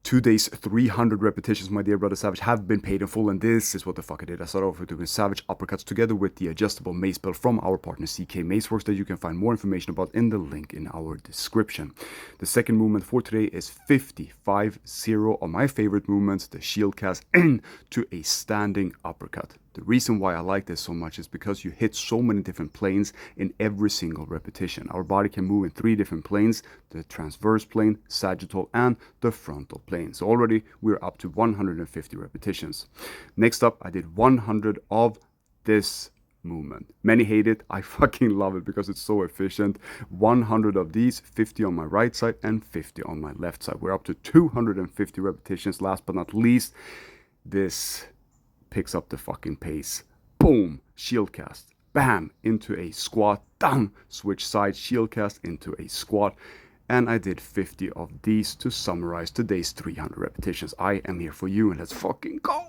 Today's 300 repetitions, my dear brother Savage, have been paid in full, and this is what the fuck I did. I started off with doing Savage uppercuts together with the adjustable Macebell from our partner CK Maceworks that you can find more information about in the link in our description. The second movement for today is 50 on my favorite movements, the shield cast into a standing uppercut. The reason why I like this so much is because you hit so many different planes in every single repetition. Our body can move in 3 different planes: the transverse plane, sagittal, and the frontal plane. So already we're up to 150 repetitions. Next up, I did 100 of this movement. Many hate it. I fucking love it because it's so efficient. 100 of these, 50 on my right side and 50 on my left side. We're up to 250 repetitions. Last but not least, this picks up the fucking pace. Boom, shield cast, bam, into a squat, down, switch side, shield cast into a squat. And I did 50 of these to summarize today's 300 repetitions. I am here for you, and let's fucking go.